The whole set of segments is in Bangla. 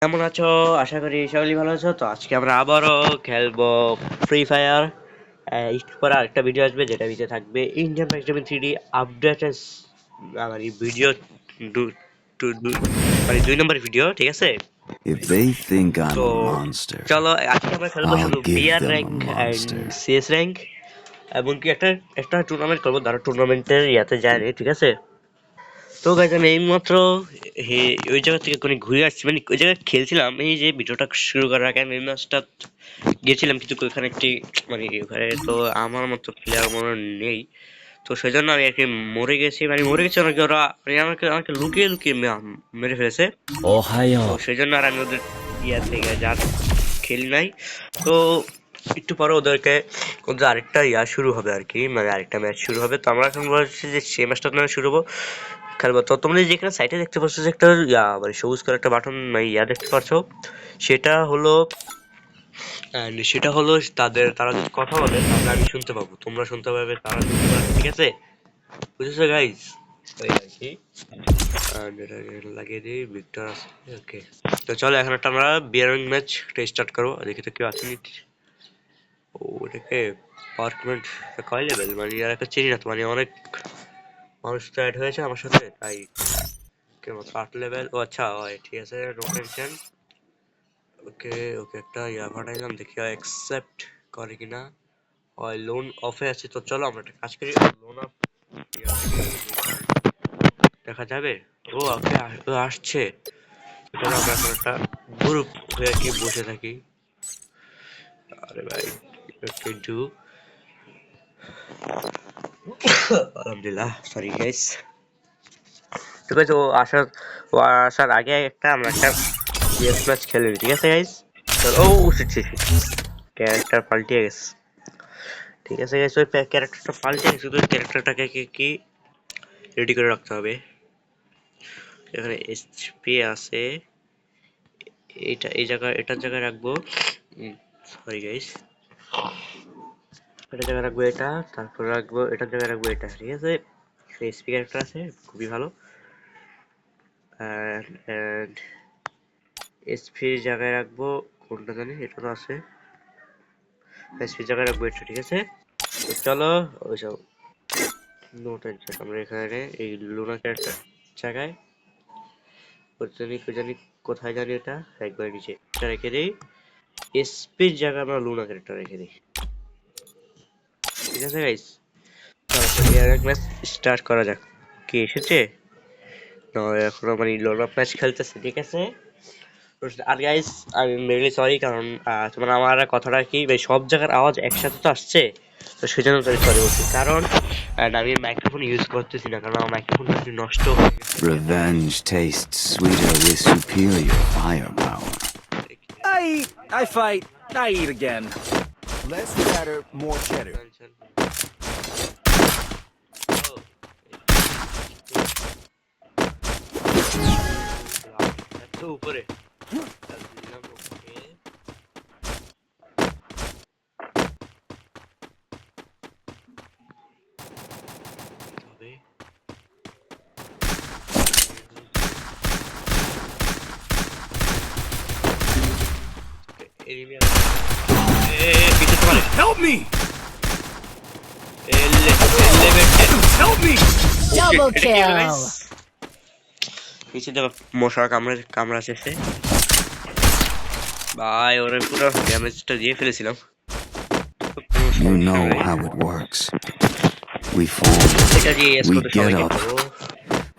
কেমন আছো? আশা করি সকলেই ভালো আছো। তো আজকে আমরা আবারও খেলবো ফ্রি ফায়ার। একটু পরে আরেকটা ভিডিও আসবে, যেটা ভিডিও থাকবে ইন্ডিয়ান ম্যাক্সিমাম 3D আপডেটেড মানে ভিডিও মানে 2 নম্বর ভিডিও, ঠিক আছে? If they think I'm তো a monster, চলো আজকে আমরা খেলবো I'll শুধু give BR them a rank and monster. CS rank, এবং কি একটা একটা টুর্নামেন্ট করবো। ধরো টুর্নামেন্টের ইয়াতে যায়, ঠিক আছে? তো গাইজ আমি এইমাত্র ওই জায়গা থেকে কোনো ঘুরে আসছি, মানে ওই জায়গায় খেলছিলাম। এই যে ভিডিওটা শুরু করার আগে আমি ম্যাচটা গেছিলাম, কিন্তু ওখানে একটি মানে ওখানে তো আমার মতো প্লেয়ার মনে নেই। তো সেই জন্য আমি আর কি মরে গেছি, মানে মরে গেছি অনেকে, ওরা মানে আমাকে আমাকে লুকিয়ে লুকিয়ে মেরে ফেলেছে। তো সেই জন্য আর আমি ওদের ইয়ার থেকে যা খেলি নাই। তো একটু পরে ওদের আরেকটা ইয়া শুরু হবে আর কি, মানে আরেকটা ম্যাচ শুরু হবে। তো আমরা এখন বলছি যে সেই ম্যাচটা শুরু হবো খেলবো। তো তোমরা যেখানে সাইটে দেখতে পাচ্ছ যে একটা ইয়া মানে সবুজ কালার একটা বাটন ইয়া দেখতে পাচ্ছ, সেটা হলো তারা যদি কথা বলে তাহলে আমি শুনতে পাবো, তোমরা শুনতে পাবে, তারা শুনতে পাবে, ঠিক আছে? বুঝেছো গাইজ? ওই আর কি। এটা লাগিয়ে দিই, ভিক্টর আছে, ওকে। তো চলো এখন একটা আমরা বিয়ারিং ম্যাচ স্টার্ট করবো। দেখি তো কেউ আসেনি। ও এটাকে পার্কমেন্ট কয় লেভেল, মানে আর একটা চিনি না তো, মানে অনেক মানুষ তো অ্যাড হয়েছে আমার সাথে, তাই কেমন 8 লেভেল। ও আচ্ছা, ওই ঠিক আছে, নো টেনশন। ওকে ওকে, একটা ইয়া পাঠাইলাম, দেখি অ্যাকসেপ্ট করে কিনা। ওই লোন অফে আছে, তো চলো আমরা একটা কাজ করি, লোন অফ দেখা যাবে। ও ওকে, ও আসছে। চলো আমরা এখন একটা গ্রুপ হয়ে কি বসে থাকি। আরে ভাই, ওকে ডু আলহামদুলিল্লাহ, সরি গাইস। ঠিক আছে, ও আসার আগে আমরা একটা সিএস ম্যাচ খেলে নিই, ঠিক আছে গাইস? ও শিট, ক্যারেক্টার পাল্টিয়ে গেছে। ঠিক আছে গাইস, ওই ক্যারেক্টারটা পাল্টে গেছে, শুধু ক্যারেক্টারটাকে কি রেডি করে রাখতে হবে। এখানে এইচপি আছে, এটার জায়গায় রাখবো। সরি গাইস, এটার জায়গায় রাখবো এটা, তারপর রাখবো এটার জায়গায় রাখবো এটা, ঠিক আছে? এইচপি ক্যারেক্টার আছে, খুবই ভালো। এন্ড এইচপি জায়গায় রাখবো কোনটা জানি, এটা তো আছে। এইচপি জায়গায় রাখবো এটা, ঠিক আছে? তো চলো ওইসব নো টেনশন, আমরা এখানে এই লুনা ক্যারেক্টার জায়গায় কোথায় জানি এটা একবার নিচে এটা রেখে দিই। এসপির জায়গায় আমরা লুনা ক্যারেক্টার রেখে দিই, ঠিক আছে গাইস? চলো এয়ার ম্যাচ স্টার্ট করা যাক। কি এসেছে? তো এখন মানে লোনা ম্যাচ খেলতেছে, ঠিক আছে? আর গাইস আমি রিয়েলি সরি, কারণ তোমার আমার কথাটা কি ভাই, সব জায়গার আওয়াজ একসাথে তো আসছে, তো সেই জন্য সরি বলছি। কারণ আমি মাইক্রোফোন ইউজ করতেছি না, কারণ আমার মাইক্রোফোনটা নষ্ট হয়ে গেছে। Revenge tastes sweeter with superior firepower. I fight. I eat again. Less chatter, more cheddar. এত উপরে Help me! Help me! Double kill! নিচে দেখো মশার কামড়া শেষে ভাই, ওরা পুরো ড্যামেজটা দিয়ে ফেলেছিলাম। You know how it works. We fall, এটা দিয়ে we এসকোতে get সবাইকে up, করো।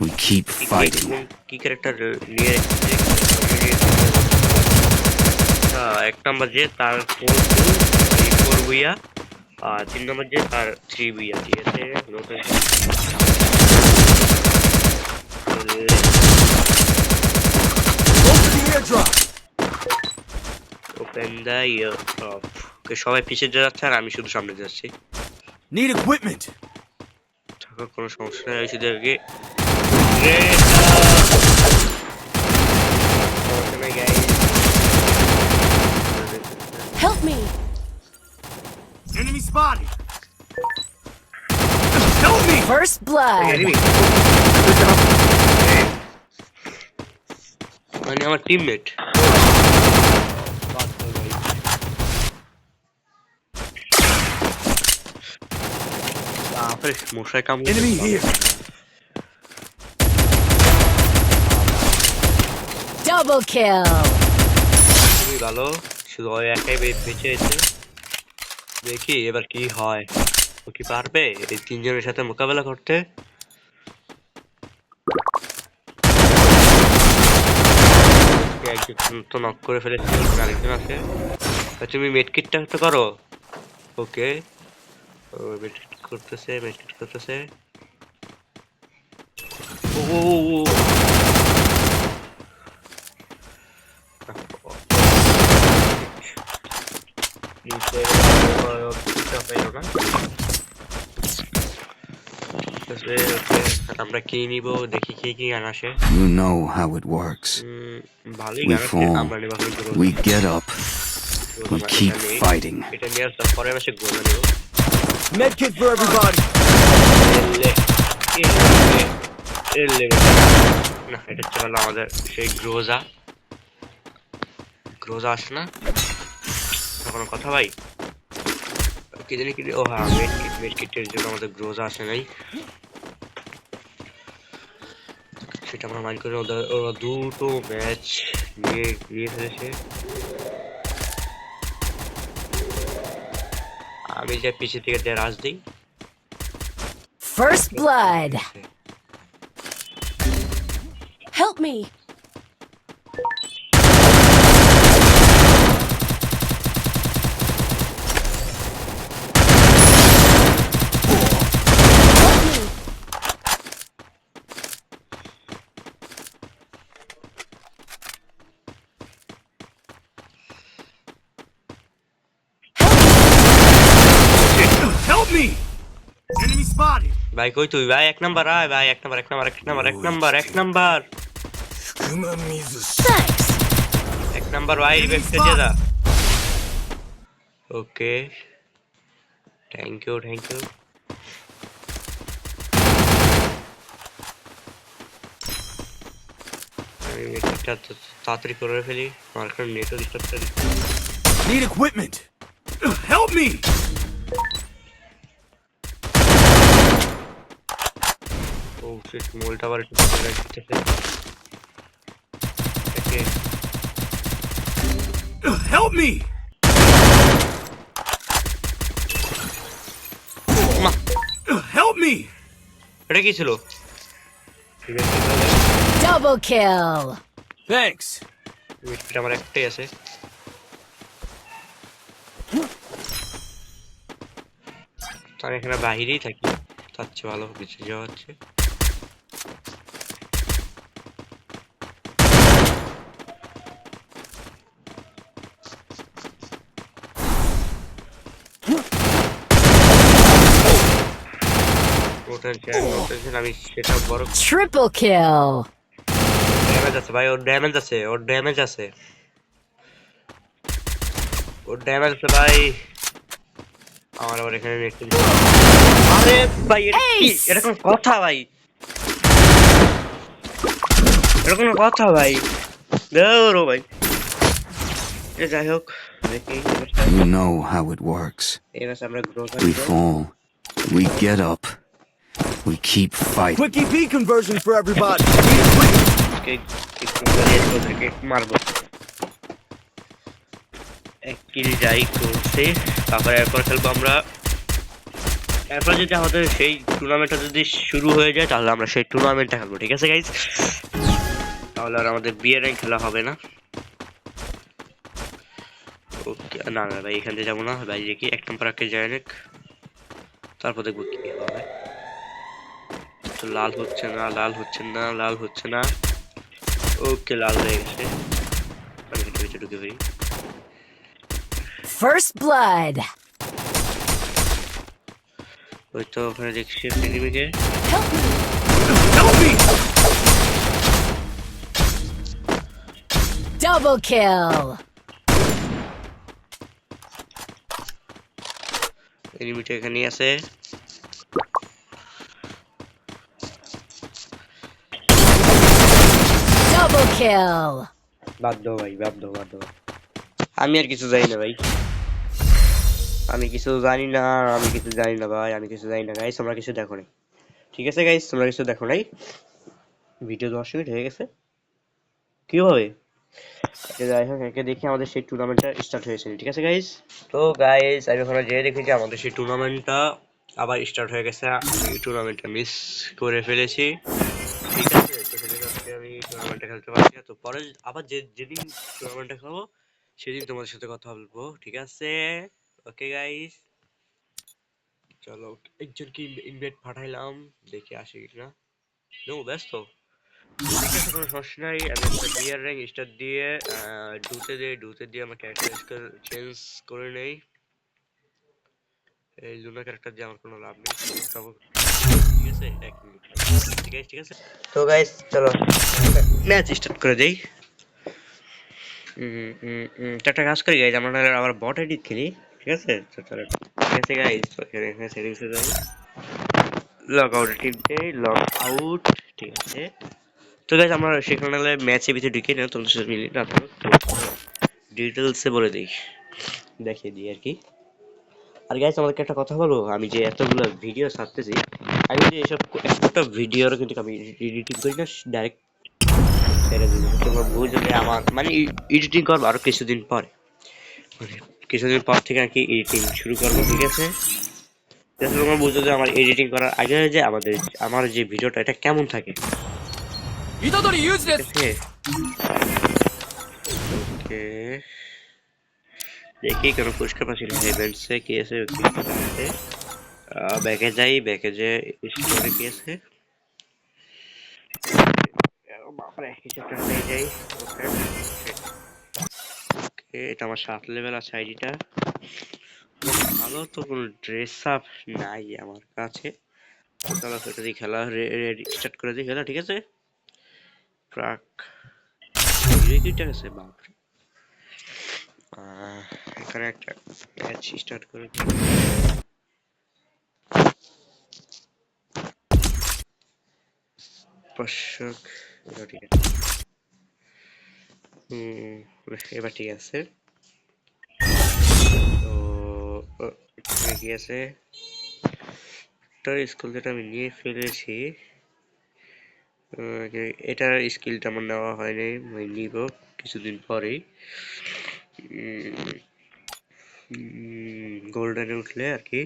we keep fighting. কি ক্যারেক্টার নিয়ে এক নম্বর যে তার 4 বুইয়া, আর 3 নম্বর যে তার 3 বুইয়া, ঠিক আছে? Open the airdrop. ওকে, সবাই পিছিয়ে যাচ্ছে আর আমি শুধু সামনে যাচ্ছি। Need equipment. থাকার কোনো সমস্যা নেই, শুধু আগে Help me! Enemy spotted. Help me! First blood! মানে আমার টিমমেট বাপরে মশায় কামড়ে Enemy here. Double kill. খুবই ভালো, শুধু ওই একাই বেঁচে আছে। দেখি এবার কি হয়, ও কি পারবে এই তিনজনের সাথে মোকাবেলা করতে? একজন তো নক করে ফেলেছে, আরেকজন আছে। তুমি মেডকিটটা তো করো। ওকে, ও মেডকিট করতেছে। ও ও ও, ও। নিচে ওটা পাইলো না। ওকে, আমরা কি নিব দেখি কি গান আসে। You know how it works. ভালোই We গান আছে, fall. আমরা নেব We get up. We keep fighting. এটা নিয়ে পরে মাসে গোলা নেব। Medkit for everybody. না, এটা হচ্ছে হলো আমাদের সেই গ্রোজা আসে না কোনো কথা ভাই, কি জানি কি। ও হ্যাঁ, মেডকিটের জন্য আমাদের গ্রোজা আসে নাই, সেটা আমরা মাইন্ড করে ওরা দুটো ম্যাচ নিয়ে ফেলেছে। আমি যে পিছিয়ে থেকে রাজ দিই। First blood. Help me. Help me! Enemy spotted. ভাই কই তুই ভাই? এক নাম্বার আয় ভাই, এক নাম্বার Thanks. এক নাম্বার ভাই, বেস্টে যা। ওকে, থ্যাংক ইউ। আমি এটা তাড়াতাড়ি করে ফেলি, আমার এখন নেটও ডিস্টার্ব করে। Need equipment. Help me! ও শিট, মোলটা আবার একটু ভালো লাগতেছে। ওকে, Help me! মা Help me! এটা কি ছিল? Double kill. Thanks. মিটটা আমার একটাই আছে। তার এখানে বাহিরেই থাকি, তার চেয়ে ভালো পিছিয়ে যাওয়া হচ্ছে। আমি সেটা বড় Triple kill. ড্যামেজ আছে ভাই, ওর ড্যামেজ আছে ভাই। আমার আবার এখানে একটু, আরে ভাই এটা কি? এটা কোন কথা ভাই? ধরো ভাই, যাই হোক দেখি। You know how it works. এই ম্যাচে আমরা growth We fall. We get up. We keep fighting. Quick EP conversion for everybody. Need equipment. মারবো। এক কিল যাই করছে, তারপরে এরপর খেলবো আমরা। এরপর যদি আমাদের সেই টুর্নামেন্টটা যদি শুরু হয়ে যায়, তাহলে আমরা সেই টুর্নামেন্টটা খেলবো, ঠিক আছে গাইজ? তাহলে আর আমাদের বিয়ে র্যাঙ্ক খেলা হবে না। ওকে, না ভাই এখান থেকে যাবো না ভাই, দেখি এক নম্বর আগে যাই অনেক, তারপর দেখবো কি হবে। তো লাল হচ্ছে না। ওকে, লাল হয়ে গেছে। আমি ভিতরে ঢুকে পড়ি। First blood. ওই তো ওখানে দেখছি এনিমিকে। Help me. Help me! Double kill. এনিমিটা এখানেই আছে। Double kill. বাদ দাও ভাই। আমি আর কিছু জানি না ভাই। আমি কিছু জানি না, আমি কিছু জানি না ভাই, আমি কিছু জানি না গাইস, তোমরা কিছু দেখো নাই। ঠিক আছে গাইস, তোমরা কিছু দেখো নাই। ভিডিও 10 মিনিট হয়ে গেছে, কি হবে? যাই হোক, একে দেখি আমাদের সেই টুর্নামেন্টটা স্টার্ট হয়েছে, ঠিক আছে গাইস। তো গাইস, আমি ওখানে যেয়ে দেখি যে আমাদের সেই টুর্নামেন্টটা আবার স্টার্ট হয়ে গেছে। আমি টুর্নামেন্টটা মিস করে ফেলেছি, ঠিক আছে। তো সেদিন আজকে আমি টুর্নামেন্টটা খেলতে পারছি না। তো পরে আবার যেদিন টুর্নামেন্টটা খেলবো সেদিন তোমাদের সাথে কথা বলবো, ঠিক আছে। ওকে গাইস, চলো একজনকে ইনভাইট পাঠাইলাম, দেখি আসে কিনা। নো, ব্যস্ত, ঠিক আছে, কোনো সমস্যা নাই। আমি একটা বিয়ার র্যাঙ্ক স্টার্ট দিয়ে ডুতে দিয়ে আমার ক্যারেক্টার চেঞ্জ করে নেই। এই লুনা ক্যারেক্টার দিয়ে আমার কোনো লাভ নেই, ঠিক আছে। 1 মিনিট, ঠিক আছে। তো গাইস চলো ম্যাচ স্টার্ট করে দেই। একটা কাজ করি গাইস, আমরা আবার বট এডিট খেলি, ঠিক আছে। তো চলো, ঠিক আছে গাইস, এখানে সেটিংসে যাই, লগ আউট টিপতে, লগ আউট, ঠিক আছে। তো গাইস আমরা সেখানে ম্যাচের ভিতরে ঢুকে না, তোমাদের সাথে মিলি না, ডিটেলসে বলে দিই, দেখিয়ে দিই আর কি। আর গাইস আমাদেরকে একটা কথা বলবো, আমি যে এতগুলো ভিডিও ছাড়তেছি, আমি যে এসব একটা ভিডিওর কিন্তু আমি এডিটিং করি না, ডাইরেক্ট ছেড়ে দিই। তোমরা বুঝবে আমার মানে এডিটিং করবো আরো কিছুদিন পরে, মানে কিছুদিন পর থেকে নাকি এডিটিং শুরু করবো, ঠিক আছে। তোমরা বুঝো যে আমার এডিটিং করার আগে যে আমার যে ভিডিওটা এটা কেমন থাকে, ঠিক আছে। ওকে, দেখি কোনো পুরস্কার পাচ্ছি না, ইভেন্টসে কি আছে, ব্যাকে যাই, ব্যাকে যে স্টোরে কি আছে, বাপরে হিসাবটা হয়ে যাই। ওকে, এটা আমার 7 লেভেল আছে আইডিটা, ভালো তো কোনো ড্রেস আপ নাই আমার কাছে। চলো সেটা দিয়ে খেলা স্টার্ট করে দিই খেলা, ঠিক আছে। ট্রাক কিটা আছে, বাপরে। এখানে একটা ম্যাচ স্টার্ট করে দিই। দর্শক, এটা ঠিক আছে। এবার ঠিক আছে। তো এখানে কি আছে, স্কুল যেটা আমি নিয়ে ফেলেছি, এটার স্কিলটা আমার নেওয়া হয়নি, আমি নিব কিছুদিন পরেই। গোল্ডেনে উঠলে আর কি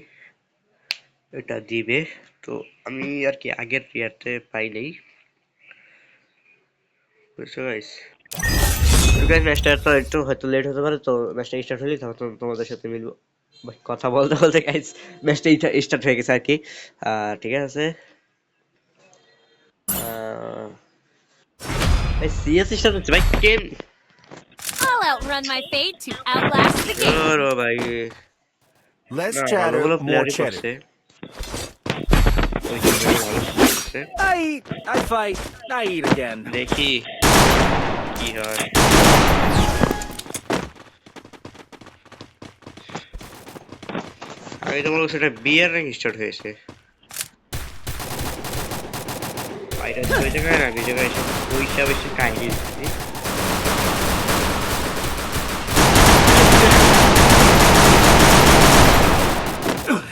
এটা দিবে, তো আমি আর কি আগের ইয়ারতে পাইলেই, বুঝছো গাইস। তো গাইস ম্যাচটা একটু হয়তো লেট হতে পারে, তো ম্যাচটা স্টার্ট হলেই তখন তোমাদের সাথে মিলবো। ভাই কথা বলতে বলতে গাইস ম্যাচটা স্টার্ট হয়ে গেছে আর কি, ঠিক আছে। ভাই সিএস স্টার্ট হচ্ছে ভাই, কেন I'll outrun my fate to outlast the game. ও ভাই, Less না chatter, ভালোগুলো more প্লেয়ারই cheddar. করছে, ওইখানে ভালো করছে। I eat, I fight, I eat again. দেখি কি হয়। আমি তো বলবো সেটা বিয়ার র্যাঙ্ক স্টার্ট হয়েছে, বাইরে ওই জায়গায় না, ওই জায়গায় এসব পয়সা বেশি কাহিনী দিচ্ছি।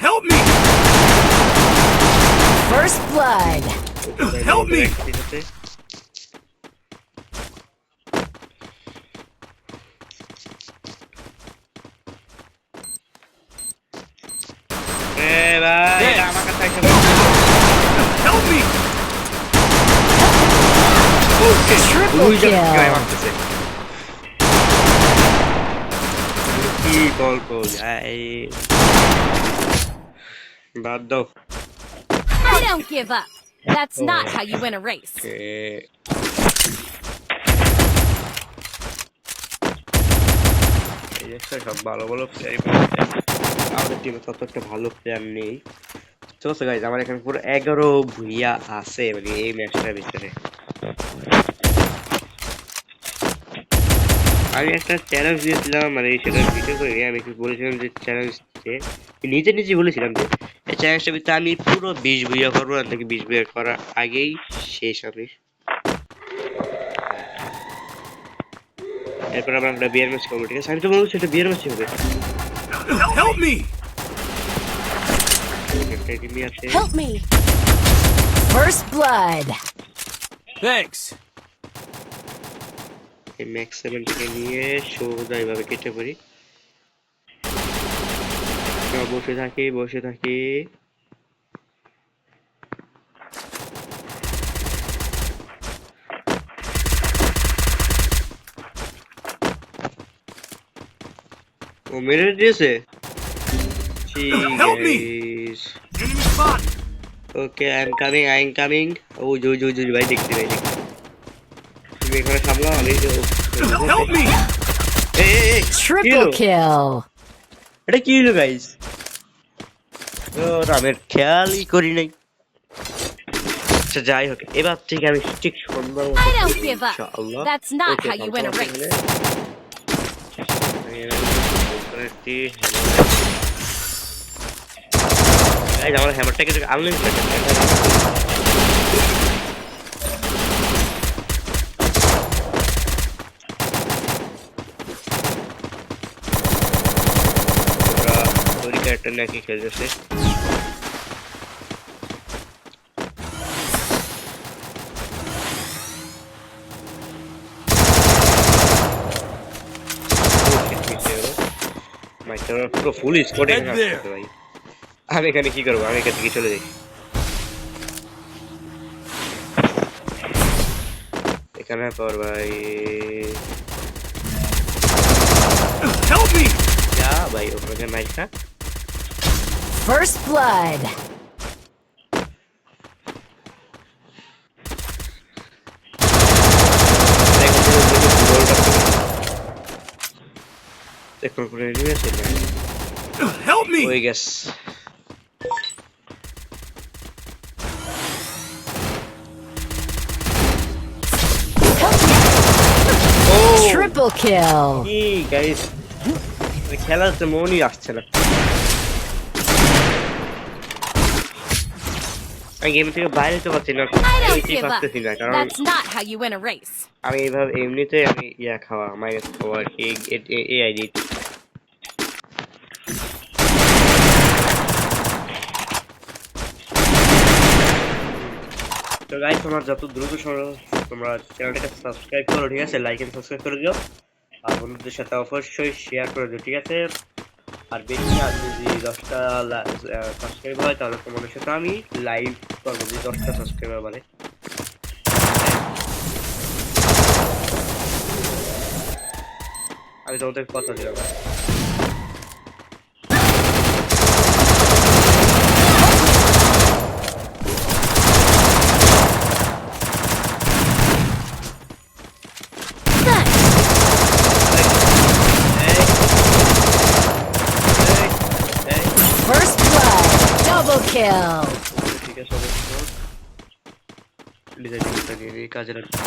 Help me! First blood. Help me! ঠিক আছে, ভাই এটা আমার কাছে একটা Help me! Triple দুই জায়গায় kill. মারতেছে, কি বলবো ভাই, বাদ দাও। I don't give up. That's not how you win a race. এই যে সব ভালো ভালো প্লেয়ার, আমাদের টিমে তত একটা ভালো প্লেয়ার নেই। চলছে গাইজ, আমার এখানে পুরো 11 ভুইয়া আছে মানে এই ম্যাচটার ভিতরে। আমি একটা চ্যালেঞ্জ দিয়েছিলাম, মানে সেটার ভিডিও করে আমি কি বলেছিলাম যে চ্যালেঞ্জ নিজে বলেছিলাম যে এই চ্যালেঞ্জটার ভিতরে আমি পুরো 20 ভুইয়া করবো, আর নাকি 20 ভুইয়া করার আগেই শেষ হবে। এরপর আমরা একটা বিয়ার ম্যাচ করবো, ঠিক আছে। আমি তো বলবো সেটা বিয়ার ম্যাচ হবে। Help me! একটা এনিমি আছে। Help me. First blood. Thanks. এই ম্যাক্স 7 থেকে নিয়ে সোজা এইভাবে কেটে পড়ি। বসে থাকি। ও মেরে দিয়েছে। Help me! Enemy spot. Okay I am coming. ও জো ভাই দেখছি। তুমি এখানে সামলাও আমি Help me! এই Triple kill. এটা কি হলো গাইস? ও রামের খেয়ালই করি নাই। আচ্ছা যাই হোক, এবার থেকে আমি ঠিক সুন্দর মতো I don't give up. ইনশাআল্লাহ। That's not Okay, how you win a তারপর race. গাইস আমার হ্যামারটা কিছু আনলিমিটেড। ওরা ক্যারেক্টার নাকি খেলতেছে। পুরো ফুল স্কোয়াডে ভাই। আমি এখানে কি করবো? আমি এখান থেকে চলে যাই। এখানে পর ভাই Help me! যা ভাই ওখানে মাইকা। First blood. দেখুন পুরো এনিমি আছে। Help me! হয়ে গেছে। Triple kill. কি গাইস খেলার তো মনই আসছে না। আমি গেম থেকে বাইরে তো পাচ্ছি না। I don't কিছুই give up. পারতেছি না কারণ That's not how you win a race. আমি এইভাবে এমনিতে আমি খাওয়া আমার কাছে খাওয়ার এই আইডি। তো গাইস তোমরা যত দ্রুত সম্ভব তোমরা চ্যানেলটাকে সাবস্ক্রাইব করো, ঠিক আছে? লাইক এন্ড সাবস্ক্রাইব করে দিও আর বন্ধুদের সাথে অবশ্যই শেয়ার করে দিও, ঠিক আছে? আর বেশি আর যদি 10টা সাবস্ক্রাইব হয় তাহলে তোমাদের সাথে আমি লাইভ করবো, যদি 10টা সাবস্ক্রাইবার মানে। আমি তোমাদের কথা দিলাম। First blood. Double kill. ঠিক আছে অবশ্য ডিজাইনটা নিয়ে কাজে লাগবে।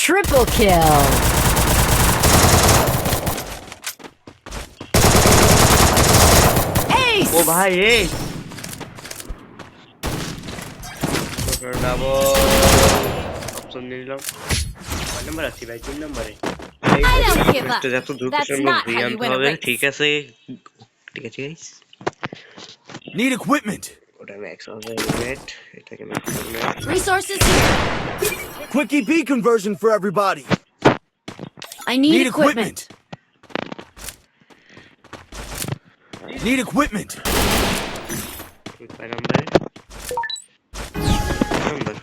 Triple kill. Ace. ও ভাই এই ডাবল অপশন নিয়ে নিলাম। কয় নাম্বার আছি ভাই? 3 নম্বরে। যত দ্রুত সম্ভব দিয়ে আনতে হবে, ঠিক আছে? ঠিক আছে গাইস। Need equipment. ওটা ম্যাক্স হবে নেট, এটাকে ম্যাক্স হবে। Resources here. Quick EP conversion for everybody. I need equipment. Need equipment. কয় নম্বরে? নম্বর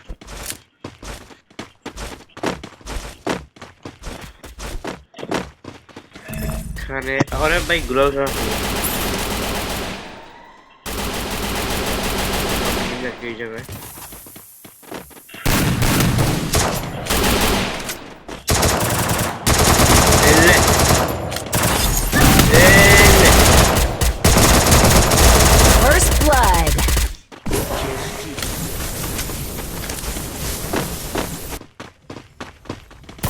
এখানে আরে ভাই গ্লোভস আছে এই জায়গায়। First blood.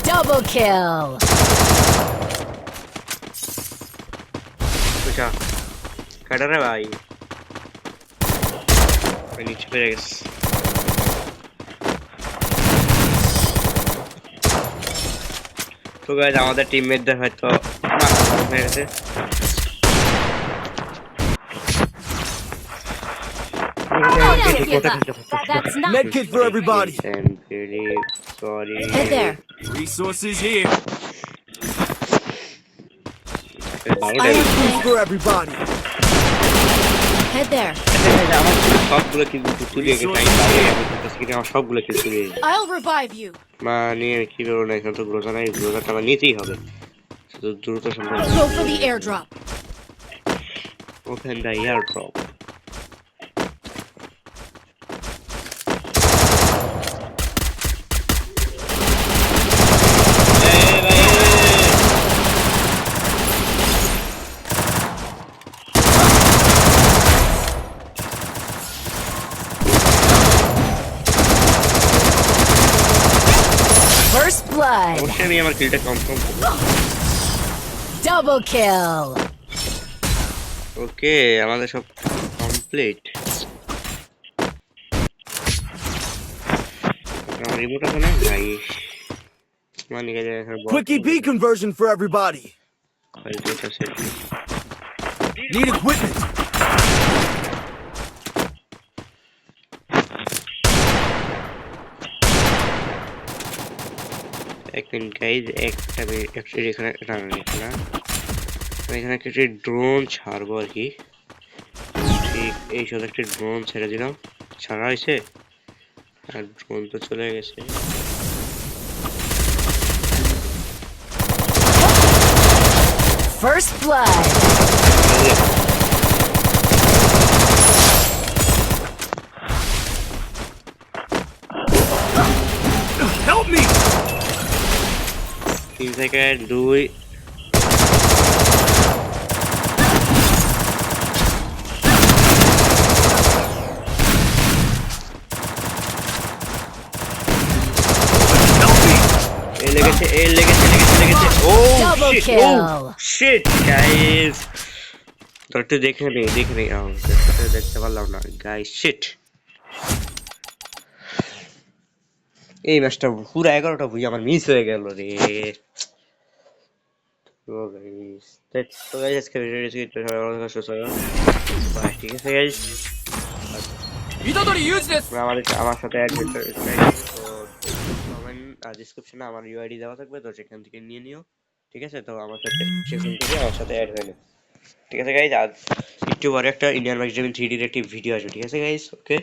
Double kill. पूछा कटर है भाई मैं नीचे पे गया তো গাইস আমাদের টিমমেটদের হয়তো হয়ে গেছে give up. That's not. Medkit for everybody. I'm really sorry. Head there. Resources here. ভালো Iron damage। boost for everybody. Head there. আমার সবগুলো কিন্তু তুলে গেছে আমার সবগুলো কিন্তু তুলে গেছে। I'll revive you. মানে কি করবো না এখানে তো গ্রোজা নাই গ্রোজাটা আমার নিতেই হবে শুধু দ্রুত সম্ভব Go for the airdrop. Open the air drop First blood. অবশ্যই আমি আমার কিলটা কনফার্ম করবো Double kill. ওকে আমাদের সব কমপ্লিট আমার রিমোট আছে না গাইস মানে গেলে এখানে Quickie B conversion for everybody. যেটা সেট Need equipment. এক মিনিট গাইজ একটা এখানে না না এখানে আমি এখানে একটা ড্রোন ছাড়বো আর কি ঠিক এই সাথে একটা ড্রোন ছেড়ে দিলাম ছাড়া হয়েছে আর ড্রোন তো চলে গেছে First blood. Help me. 3 second 2 লেগেছে ও Double shit kill. Shit guys তো দেখে নেই দেখতে পারলাম না গাইস শিট এই ম্যাচটা পুরো 11টা ভুই আমার মিস হয়ে গেল রে তো গাইস আজকে ভিডিওটি বাই ঠিক আছে গাইস আমার সাথে অ্যাড করতে তো কমেন্ট আর ডেসক্রিপশনে আমার ইউআইডি দেওয়া থাকবে তো সেখান থেকে নিয়ে নিও ঠিক আছে তো আমার সাথে সেখান থেকে আমার সাথে অ্যাড হয়ে নিও ঠিক আছে গাইস আজ একটু পরে একটা ইন্ডিয়ান ম্যাক্স 3D এর একটি ভিডিও আসবে ঠিক আছে গাইস ওকে